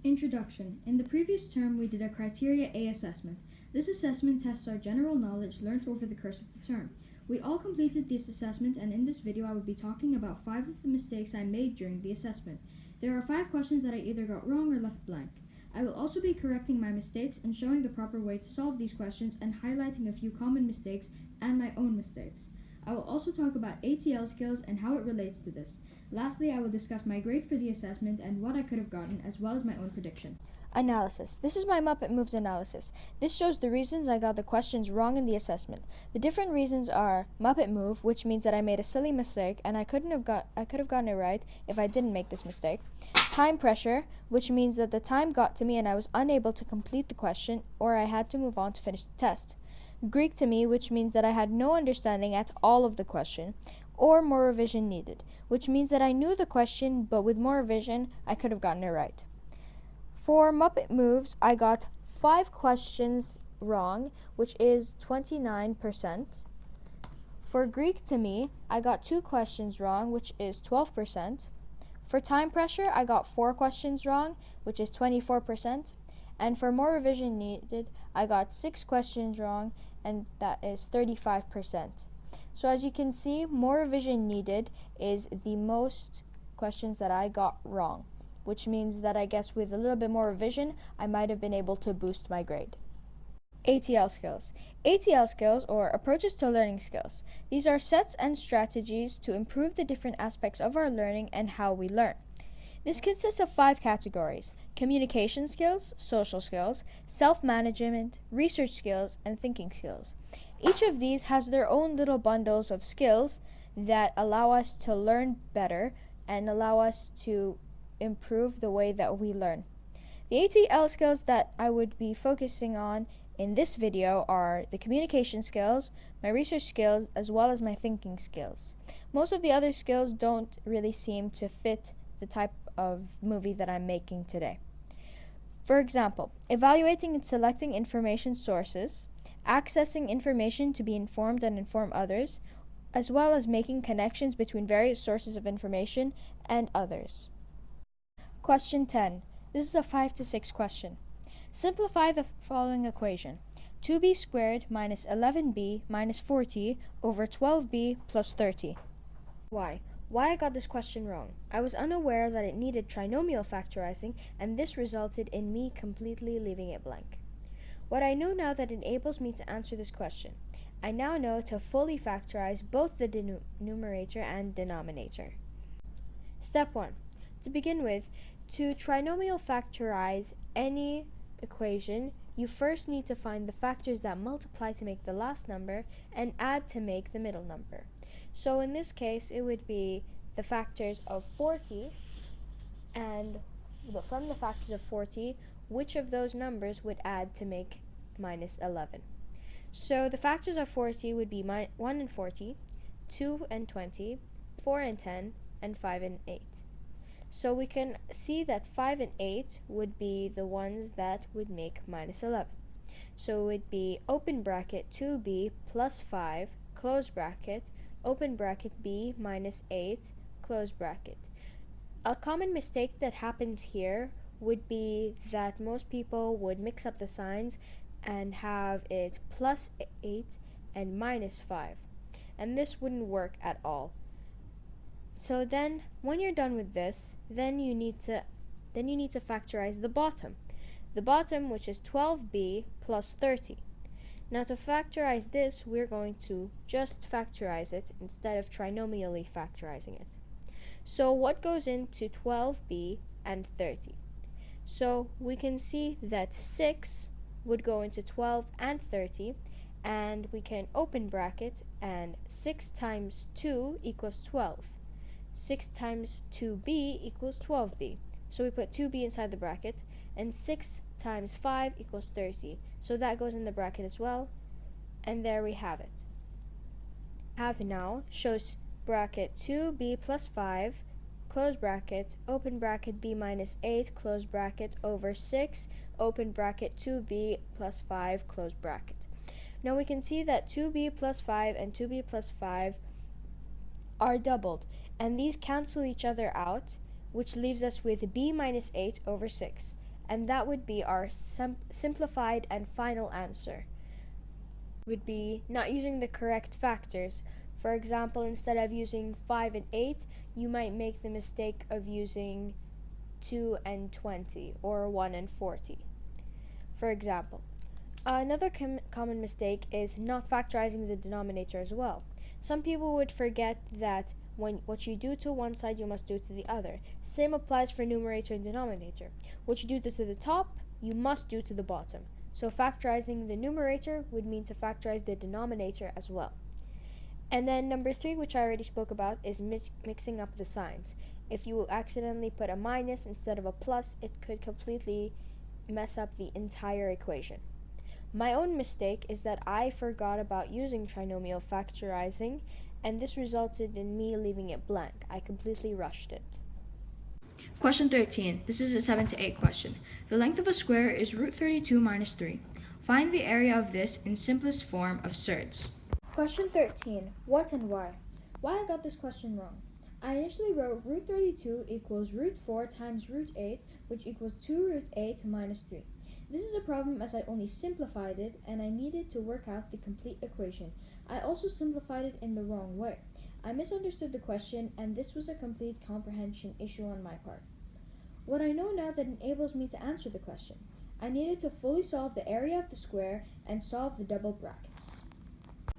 Introduction. In the previous term, we did a Criteria A assessment. This assessment tests our general knowledge learnt over the course of the term. We all completed this assessment, and in this video I will be talking about 5 of the mistakes I made during the assessment. There are 5 questions that I either got wrong or left blank. I will also be correcting my mistakes and showing the proper way to solve these questions and highlighting a few common mistakes and my own mistakes. I will also talk about ATL skills and how it relates to this. Lastly, I will discuss my grade for the assessment and what I could have gotten, as well as my own prediction. Analysis. This is my Muppet Moves analysis. This shows the reasons I got the questions wrong in the assessment. The different reasons are Muppet Move, which means that I made a silly mistake and I could have gotten it right if I didn't make this mistake. Time pressure, which means that the time got to me and I was unable to complete the question or I had to move on to finish the test. Greek to me, which means that I had no understanding at all of the question, or more revision needed, which means that I knew the question, but with more revision, I could have gotten it right. For Muppet Moves, I got 5 questions wrong, which is 29%. For Greek to me, I got 2 questions wrong, which is 12%. For time pressure, I got 4 questions wrong, which is 24%. And for more revision needed, I got 6 questions wrong, and that is 35%. So as you can see, more revision needed is the most questions that I got wrong, which means that I guess with a little bit more revision, I might have been able to boost my grade. ATL skills. ATL skills, or approaches to learning skills. These are sets and strategies to improve the different aspects of our learning and how we learn. This consists of 5 categories: communication skills, social skills, self-management, research skills, and thinking skills. Each of these has their own little bundles of skills that allow us to learn better and allow us to improve the way that we learn. The ATL skills that I would be focusing on in this video are the communication skills, my research skills, as well as my thinking skills. Most of the other skills don't really seem to fit the type of movie that I'm making today. For example, evaluating and selecting information sources, accessing information to be informed and inform others, as well as making connections between various sources of information and others. Question 10. This is a 5 to 6 question. Simplify the following equation: 2b squared minus 11b minus 40 over 12b plus 30. Why I got this question wrong? I was unaware that it needed trinomial factorizing, and this resulted in me completely leaving it blank. What I know now that enables me to answer this question: I now know to fully factorize both the numerator and denominator. Step 1. To begin with, to trinomial factorize any equation, you first need to find the factors that multiply to make the last number and add to make the middle number. So in this case, it would be the factors of 40, and from the factors of 40, which of those numbers would add to make minus 11. So the factors of 40 would be 1 and 40, 2 and 20, 4 and 10, and 5 and 8. So we can see that 5 and 8 would be the ones that would make minus 11. So it would be open bracket 2b plus 5, close bracket, open bracket b minus 8, close bracket. A common mistake that happens here would be that most people would mix up the signs and have it plus 8 and minus 5. And this wouldn't work at all. So then, when you're done with this, then you need to factorize the bottom. The bottom, which is 12b plus 30. Now to factorize this, we're going to just factorize it instead of trinomially factorizing it. So what goes into 12b and 30? So we can see that 6 would go into 12 and 30, and we can open bracket, and 6 times 2 equals 12. 6 times 2b equals 12b. So we put 2b inside the bracket, and 6 times 5 equals 30. So that goes in the bracket as well, and there we have it. Have now shows bracket 2b plus 5, close bracket, open bracket b minus 8, close bracket, over 6, open bracket 2b plus 5, close bracket. Now we can see that 2b plus 5 and 2b plus 5 are doubled, and these cancel each other out, which leaves us with b minus 8 over 6. and that would be our simplified and final answer. Would be not using the correct factors. For example, instead of using 5 and 8, you might make the mistake of using 2 and 20 or 1 and 40. For example, another common mistake is not factorizing the denominator as well. Some people would forget that what you do to one side, you must do to the other. Same applies for numerator and denominator. What you do to the top, you must do to the bottom. So factorizing the numerator would mean to factorize the denominator as well. And then number 3, which I already spoke about, is mixing up the signs. If you accidentally put a minus instead of a plus, it could completely mess up the entire equation. My own mistake is that I forgot about using trinomial factorizing, and this resulted in me leaving it blank. I completely rushed it. Question 13. This is a 7 to 8 question. The length of a square is root 32 minus 3. Find the area of this in simplest form of surds. Question 13. What and why? Why I got this question wrong. I initially wrote root 32 equals root 4 times root 8, which equals 2 root 8 minus 3. This is a problem as I only simplified it and I needed to work out the complete equation. I also simplified it in the wrong way. I misunderstood the question and this was a complete comprehension issue on my part. What I know now that enables me to answer the question. I needed to fully solve the area of the square and solve the double brackets.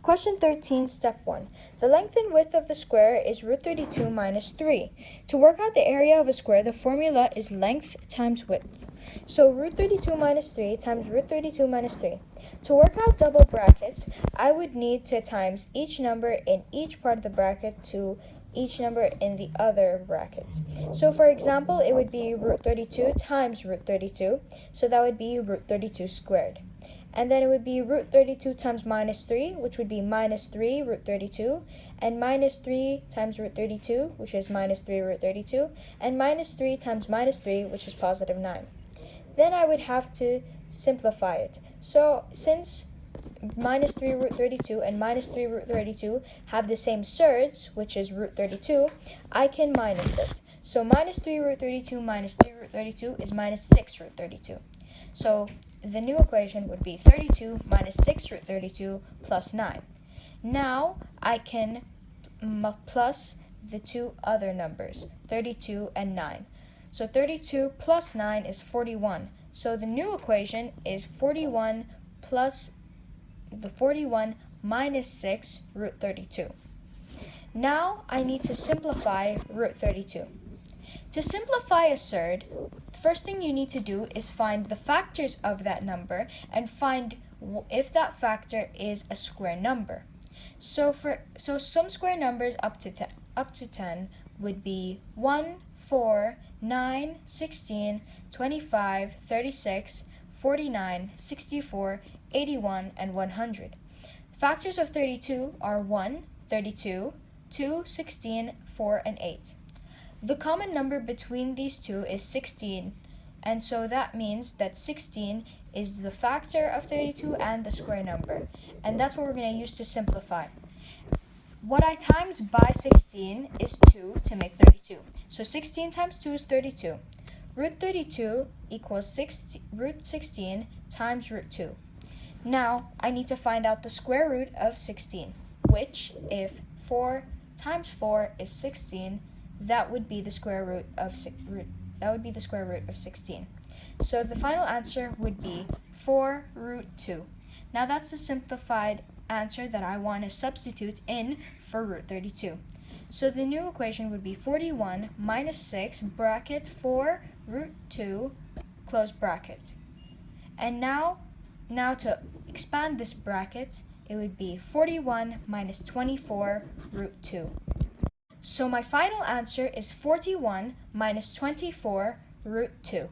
Question 13, step 1. The length and width of the square is root 32 minus 3. To work out the area of a square, the formula is length times width. So root 32 minus 3 times root 32 minus 3. To work out double brackets, I would need to times each number in each part of the bracket to each number in the other bracket. So for example, it would be root 32 times root 32, so that would be root 32 squared. And then it would be root 32 times minus 3, which would be minus 3 root 32, and minus 3 times root 32, which is minus 3 root 32, and minus 3 times minus 3, which is positive 9. Then I would have to simplify it. So since minus 3 root 32 and minus 3 root 32 have the same surds, which is root 32, I can minus it. So minus 3 root 32 minus 3 root 32 is minus 6 root 32. So the new equation would be 32 minus 6 root 32 plus 9. Now I can plus the two other numbers, 32 and 9. So 32 plus 9 is 41. So the new equation is 41 plus the 41 minus 6 root 32. Now I need to simplify root 32. To simplify a surd, the first thing you need to do is find the factors of that number and find if that factor is a square number. So some square numbers up to 10 would be 1, 4, 9, 16, 25, 36, 49, 64, 81, and 100. Factors of 32 are 1, 32, 2, 16, 4, and 8. The common number between these two is 16, and so that means that 16 is the factor of 32 and the square number, and that's what we're going to use to simplify. What I times by 16 is 2 to make 32. So 16 times 2 is 32. Root 32 equals root 16 times root 2. Now, I need to find out the square root of 16, which, if 4 times 4 is 16, that would be the square root of 16. So the final answer would be 4 root 2. Now that's the simplified answer that I want to substitute in for root 32. So the new equation would be 41 minus 6 bracket 4 root 2 close bracket. And now to expand this bracket, it would be 41 minus 24 root 2. So my final answer is 41 minus 24 root 2.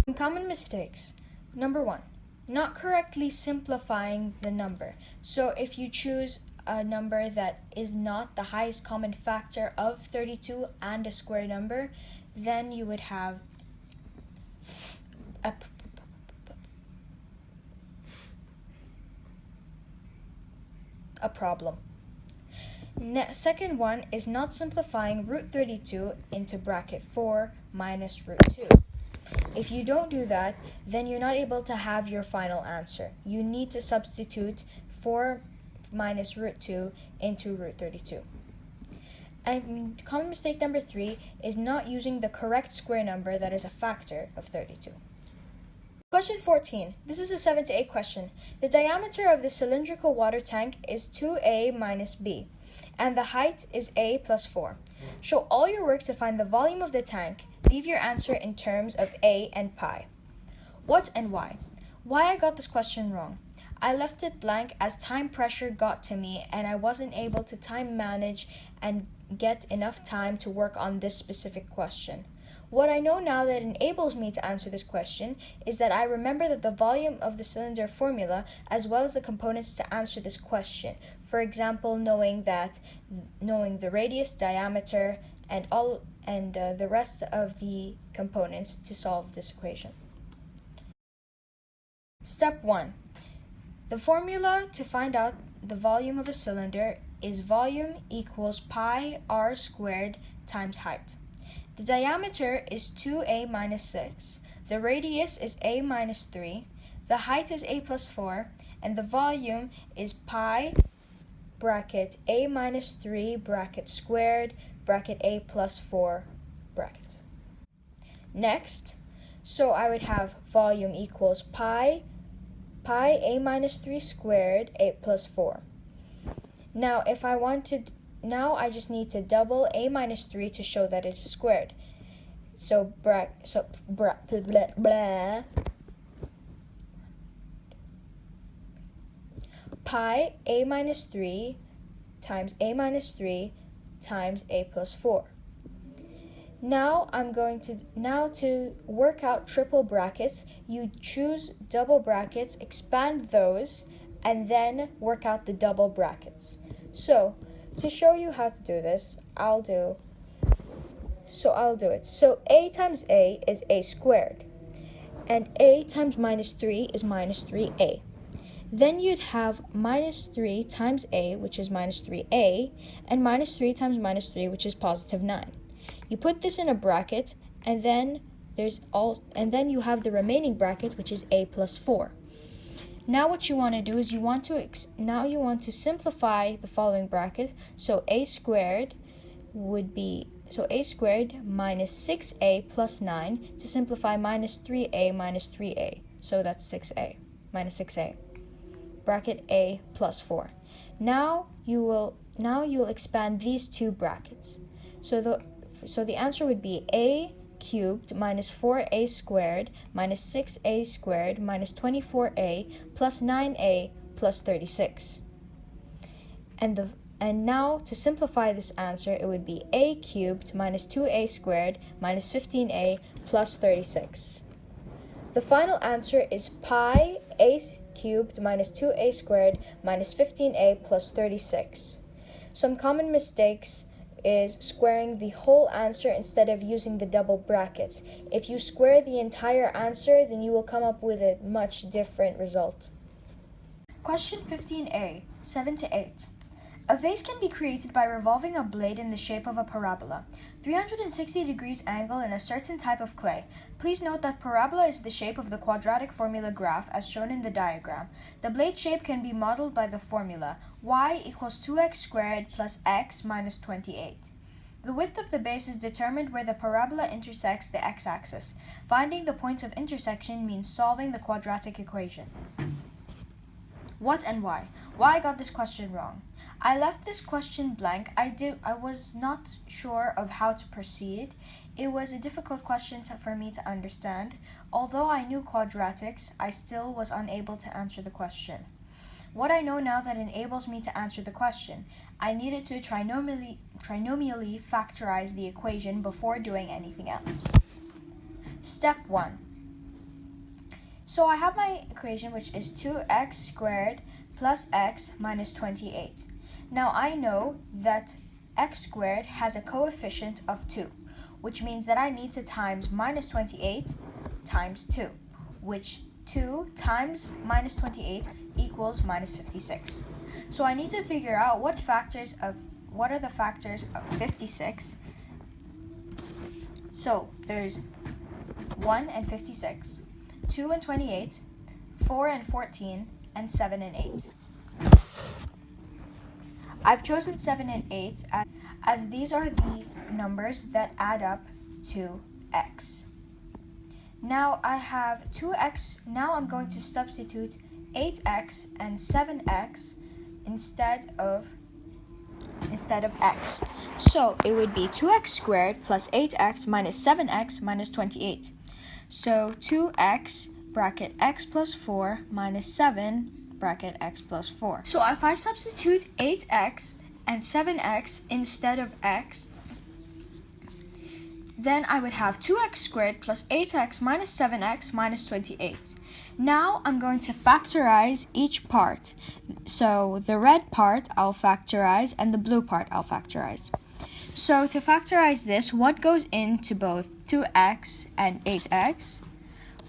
Some common mistakes. Number 1, not correctly simplifying the number. So if you choose a number that is not the highest common factor of 32 and a square number, then you would have a problem. Second one is not simplifying root 32 into bracket 4 minus root 2. If you don't do that, then you're not able to have your final answer. You need to substitute 4 minus root 2 into root 32. And common mistake number 3 is not using the correct square number that is a factor of 32. Question 14. This is a 7 to 8 question. The diameter of the cylindrical water tank is 2a minus b, and the height is a plus 4. Show all your work to find the volume of the tank. Leave your answer in terms of a and pi. What and why? Why I got this question wrong. I left it blank as time pressure got to me and I wasn't able to time manage and get enough time to work on this specific question. What I know now that enables me to answer this question is that I remember that the volume of the cylinder formula as well as the components to answer this question. For example, knowing the radius, diameter, and the rest of the components to solve this equation. Step 1. The formula to find out the volume of a cylinder is volume equals pi r squared times height. The diameter is 2a minus 6. The radius is a minus 3. The height is a plus 4. And the volume is pi bracket a minus 3 bracket squared bracket a plus 4 bracket. Next, so I would have volume equals pi a minus 3 squared a plus 4. Now I just need to double a minus 3 to show that it is squared. Pi a minus 3 times a minus 3 times a plus 4. Now to work out triple brackets, you choose double brackets, expand those, and then work out the double brackets. So, to show you how to do this, I'll do it. So a times a is a squared, and a times minus 3 is minus 3a. Then you'd have minus 3 times a, which is minus 3a, and minus 3 times minus 3, which is positive 9. You put this in a bracket, and then you have the remaining bracket, which is a plus 4. Now what you want to do is you want to simplify the following bracket. So a squared minus 6a plus 9 to simplify minus 3a minus 3a. So that's 6a minus 6a. Bracket a plus 4. Now you'll expand these two brackets. So the answer would be a cubed minus 4a squared minus 6a squared minus 24a plus 9a plus 36. And now to simplify this answer, it would be a cubed minus 2a squared minus 15a plus 36. The final answer is pi a cubed minus 2a squared minus 15a plus 36. Some common mistakes is squaring the whole answer instead of using the double brackets. If you square the entire answer, then you will come up with a much different result. Question 15a, 7 to 8. A vase can be created by revolving a blade in the shape of a parabola, 360 degrees angle in a certain type of clay. Please note that parabola is the shape of the quadratic formula graph as shown in the diagram. The blade shape can be modeled by the formula y equals 2x squared plus x minus 28. The width of the base is determined where the parabola intersects the x-axis. Finding the points of intersection means solving the quadratic equation. What and why? Why I got this question wrong. I left this question blank. I was not sure of how to proceed. It was a difficult question for me to understand. Although I knew quadratics, I still was unable to answer the question. What I know now that enables me to answer the question, I needed to trinomially factorize the equation before doing anything else. Step 1. So I have my equation, which is 2x squared plus x minus 28. Now I know that x squared has a coefficient of 2, which means that I need to times minus 28 times 2, which 2 times minus 28 equals minus 56. So I need to figure out what are the factors of 56. So there's 1 and 56, 2 and 28, 4 and 14, and 7 and 8. I've chosen 7 and 8 as these are the numbers that add up to x. Now I have 2x. Now I'm going to substitute 8x and 7x instead of x. So it would be 2x squared plus 8x minus 7x minus 28. So 2x bracket x plus 4 minus 7 bracket x plus 4. So if I substitute 8x and 7x instead of x, then I would have 2x squared plus 8x minus 7x minus 28. Now I'm going to factorize each part. So the red part I'll factorize and the blue part I'll factorize. So to factorize this, what goes into both 2x and 8x,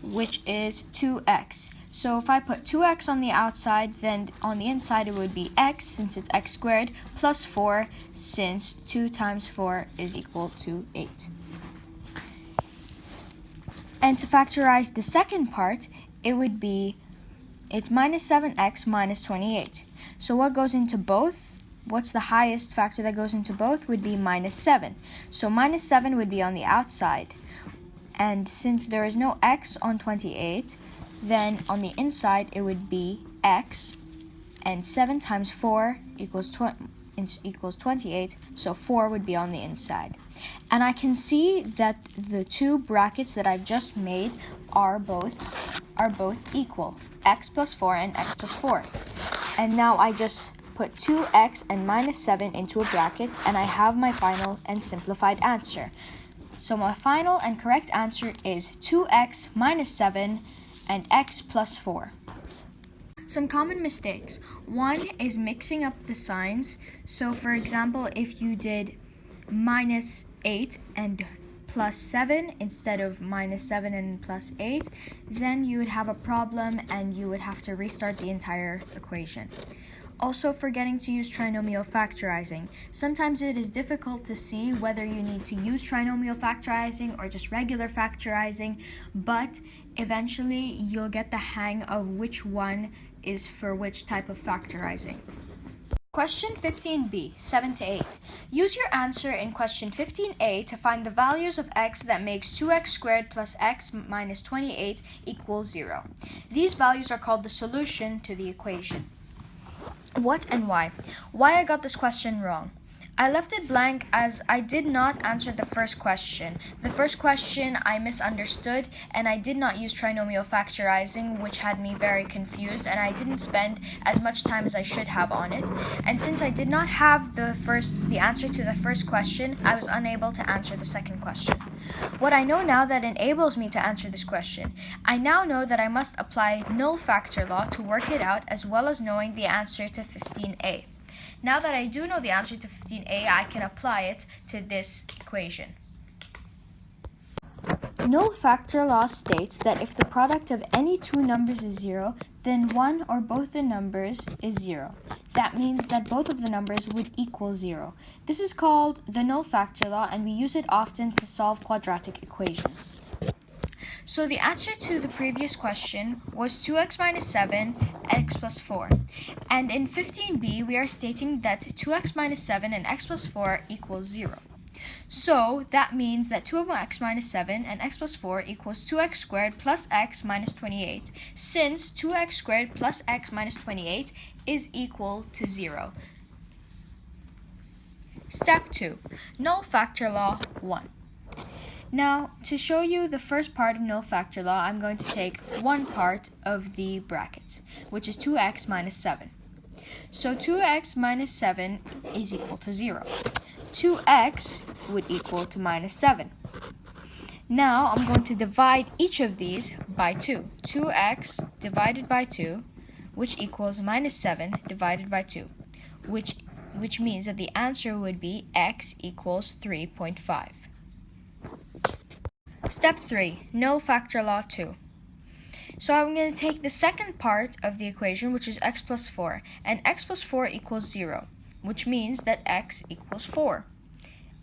which is 2x. So if I put 2x on the outside, then on the inside it would be x, since it's x squared, plus 4, since 2 times 4 is equal to 8. And to factorize the second part, it's minus 7x minus 28. So what goes into both? What's the highest factor that goes into both would be minus 7. So minus 7 would be on the outside. And since there is no x on 28, then on the inside it would be x, and 7 times 4 equals 28, so 4 would be on the inside. And I can see that the two brackets that I've just made are both equal, x plus 4 and x plus 4. And now I just put 2x and minus 7 into a bracket, and I have my final and simplified answer. So my final and correct answer is 2x minus 7 and x plus 4. Some common mistakes. One is mixing up the signs. So for example, if you did minus 8 and plus 7 instead of minus 7 and plus 8, then you would have a problem and you would have to restart the entire equation. Also, forgetting to use trinomial factorizing. Sometimes it is difficult to see whether you need to use trinomial factorizing or just regular factorizing, but eventually you'll get the hang of which one is for which type of factorizing. Question 15b, 7 to 8. Use your answer in question 15a to find the values of x that makes 2x squared plus x minus 28 equals 0. These values are called the solution to the equation. What and why? Why I got this question wrong. I left it blank as I did not answer the first question. The first question I misunderstood, and I did not use trinomial factorizing, which had me very confused, and I didn't spend as much time as I should have on it. And since I did not have the answer to the first question, I was unable to answer the second question. What I know now that enables me to answer this question, I now know that I must apply null factor law to work it out, as well as knowing the answer to 15a. Now that I do know the answer to 15a, I can apply it to this equation. Null factor law states that if the product of any two numbers is 0, then one or both the numbers is 0. That means that both of the numbers would equal 0. This is called the null factor law, and we use it often to solve quadratic equations. So the answer to the previous question was 2x minus 7, x plus 4. And in 15b, we are stating that 2x minus 7 and x plus 4 equals 0. So that means that 2x minus 7 and x plus 4 equals 2x squared plus x minus 28, since 2x squared plus x minus 28 is equal to 0. Step 2. Null factor law 1. Now, to show you the first part of null factor law, I'm going to take one part of the brackets, which is 2x minus 7. So 2x minus 7 is equal to 0. 2x would equal to minus 7. Now, I'm going to divide each of these by 2. 2x divided by 2, which equals minus 7 divided by 2, which means that the answer would be x equals 3.5. Step 3, null factor law 2. So I'm going to take the second part of the equation, which is x plus 4, and x plus 4 equals 0, which means that x equals 4.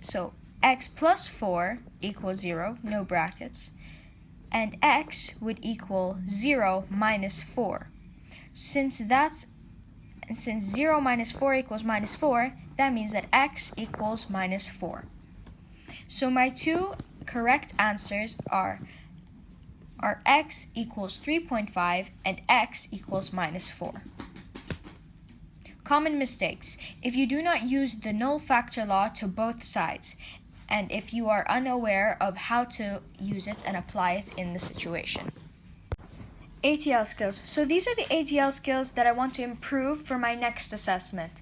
So x plus 4 equals 0, no brackets, and x would equal 0 minus 4. Since 0 minus 4 equals minus 4, that means that x equals minus 4. So my two correct answers are x equals 3.5 and x equals minus 4. Common mistakes. If you do not use the null factor law to both sides, and if you are unaware of how to use it and apply it in the situation. ATL skills. So these are the ATL skills that I want to improve for my next assessment.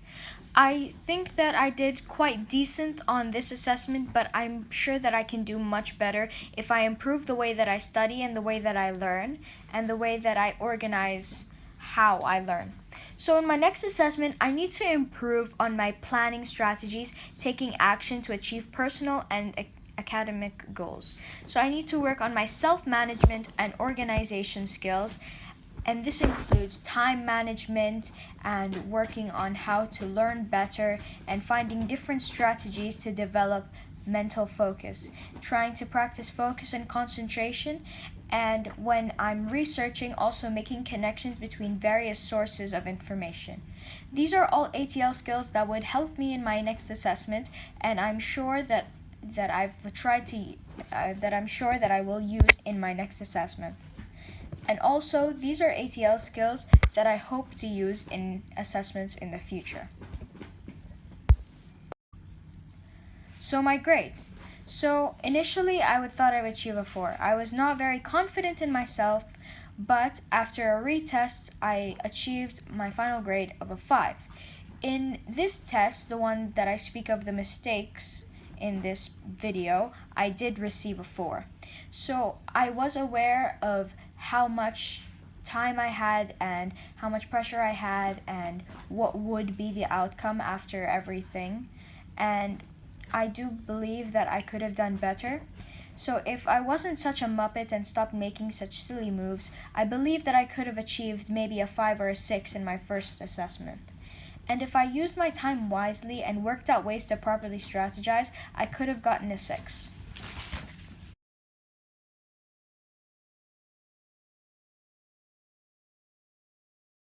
I think that I did quite decent on this assessment, but I'm sure that I can do much better if I improve the way that I study and the way that I learn and the way that I organize how I learn. So in my next assessment, I need to improve on my planning strategies, taking action to achieve personal and academic goals. So I need to work on my self-management and organization skills, and this includes time management and working on how to learn better and finding different strategies to develop mental focus, trying to practice focus and concentration, and when I'm researching, also making connections between various sources of information. These are all ATL skills that would help me in my next assessment, and I'm sure that I'm sure that I will use in my next assessment. And also, these are ATL skills that I hope to use in assessments in the future. So my grade. So initially I thought I would achieve a 4. I was not very confident in myself, but after a retest I achieved my final grade of a 5. In this test, the one that I speak of the mistakes in this video, I did receive a 4. So I was aware of how much time I had and how much pressure I had and what would be the outcome after everything, and I do believe that I could have done better. So if I wasn't such a muppet and stopped making such silly moves, I believe that I could have achieved maybe a 5 or a 6 in my first assessment. And if I used my time wisely and worked out ways to properly strategize, I could have gotten a 6.